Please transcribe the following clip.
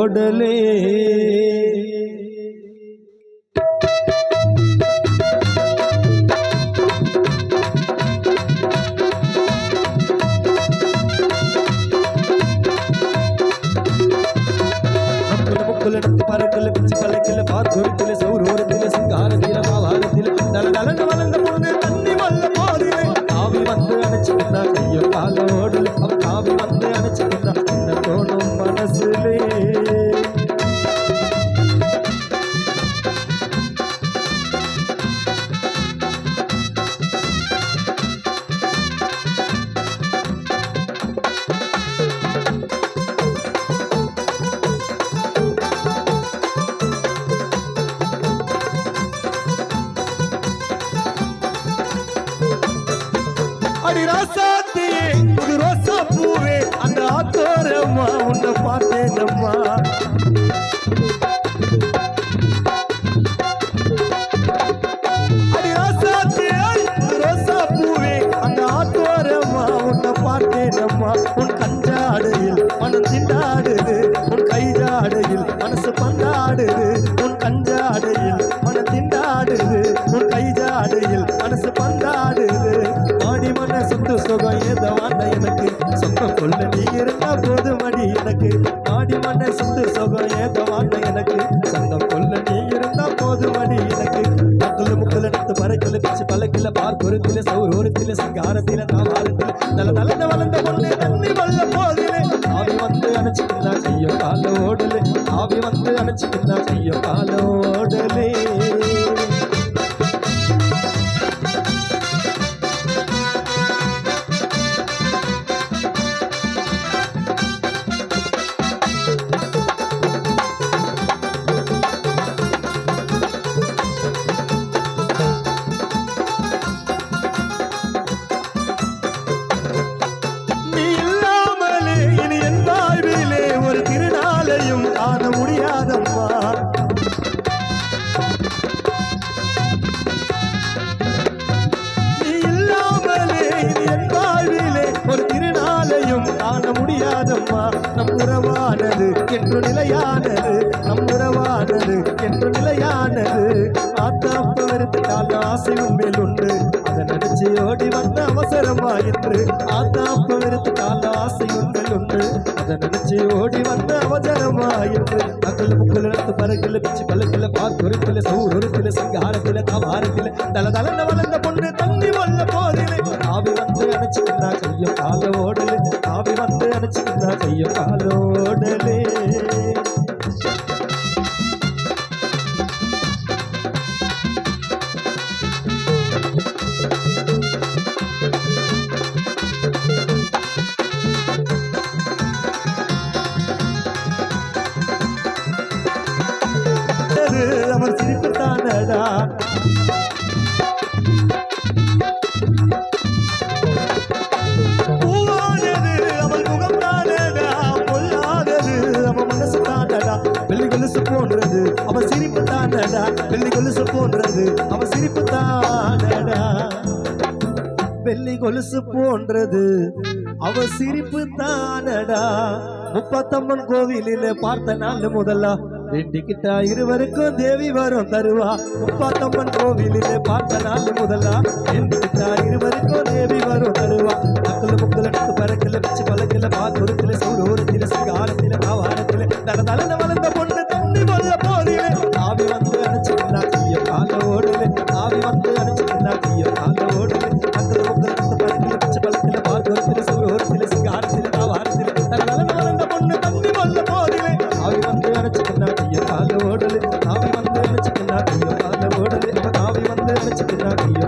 ஓடலே பறக்கல பிச்சு பழக்கல பாத்தோரத்தில சௌரோரத்தில சிங்காரத்தில மாவாரத்தில நல நலன வளர்ந்த பொண்ணு தண்ணி வல்ல போதிலே காவி வந்து அணைச்சுக்கிட்டா கைய கால ஓடல காவி வந்து அணைச்சுக்கிட்டா என்ன தோணும் மனசுலே அடி ராசாத்தியே புது ரோசா பூவே அந்த ஆத்தோரம்மா உன்னை பார்த்தேனம்மா அடி ராசாத்தியே புது ரோசா பூவே அந்த ஆத்தோரம்மா உன்னை பார்த்தேனம்மா உன் கஞ்சாடையில் மனம் திண்டாடுது உன் கை ஜாடையில் மனசு பந்தாடுது உன் கஞ்சாடையில் மனம் திண்டாடுது உன் கை ஜாடையில் மனசு பந்தாடுது மன சொத்து சுகம் ஏதோ வாண்ட எனக்கு சொந்தம் கொள்ள நீ இருந்தா போதும் அடி எனக்கு ஆடி மன சொத்து சுகம் ஏதோ வாண்ட எனக்கு சொந்தம் கொள்ள நீ இருந்தா போதும் அடி எனக்கு பக்கல முக்கல நடத்து பறக்கல பிச்சு பழக்கல பார்ப்பொருத்தில சௌரோரத்தில சிங்காரத்தில தாவாரத்தில நல்ல நல்ல வளர்ந்த பொண்ணு தண்ணி வல்ல போதிலே ஆவி வந்து அணைச்சிக்கிட்டா செய்ய கால ஓடலே ஆவி வந்து அணைச்சிக்கிட்டா செய்ய கால ஓடலே நம் உறவானது என்று நிலையானது நம் உறவானது என்று நிலையானது ஆத்தாப்ப வெறுத்தால் ஆசை உண்மையில் உண்டு அதை நினைச்சு ஓடி வந்த அவசரமா என்று ஆத்தாப்ப வெறுத்தால் ஆசை உண்மையில் உண்டு அதை நினைச்சு ஓடி வந்த அவசரமா என்று அக்கல் முக்கல் நடத்து பறக்கல பிச்சு பழக்கல பாத்தொருத்தில சௌரத்தில சிங்காரத்தில தாவாரத்தில தல தலன வளர்ந்த பொண்ணு தண்ணி வல்ல போதிலே ஆவி வந்து அணைச்சுக்கிட்டா கைய கால ஓடலே ஆவி வந்து அணைச்சுக்கிட்டா கைய கால ஓடலே அவர் சிரிப்பு தானடா பூவானது அவள் முகம் தானடா பொல்லாதது அவன் மனசு தானடா வெள்ளி கொலுசு போன்றது அவன் சிரிப்பு தானடா வெள்ளி கொலுசு போன்றது அவன் சிரிப்பு தானடா வெள்ளி கொலுசு போன்றது அவ சிரிப்பு தானடா முப்பத்தம்மன் கோவிலில் பார்த்த நாள் முதலா வேண்டிக்கிட்டா இருவருக்கும் தேவி வரும் தருவா முப்பாத்தம்மன் கோவிலிலே பார்த்த நாள் முதலா வேண்டிக்கிட்டா இருவருக்கும் தேவி வரும் தருவா அக்கல முக்கல நடத்து பறக்கல பிச்சு பழக்கல பாத்தொருத்தில சௌரோரத்தில சிங்காரத்தில தாவாரத்தில தல தலன வளர்ந்த பொண்ணு தண்ணி வல்ல போதிலே ஆவி வந்து அணைச்சுக்கிட்டா கைய கால ஓடலே ஆவி வந்து அணைச்சுக்கிட்டா கைய கால ஓடலே அக்கல முக்கல நடத்து பறக்கல பிச்சு பழக்கல பாத்தொருத்தில சௌரோரத்தில சிங்காரத்தில தாவாரத்தில தல தலன வளர்ந்த பொண்ணு தண்ணி வல்ல போதிலே ஆவி வந்து அணைச்சுக்கிட்டா கைய கால ஓடலே ஆவி வந்து அணைச்சுக்கிட்டா கைய கால ஓடலே ஆவி வந்து அணைச்சுக்கிட்டா கைய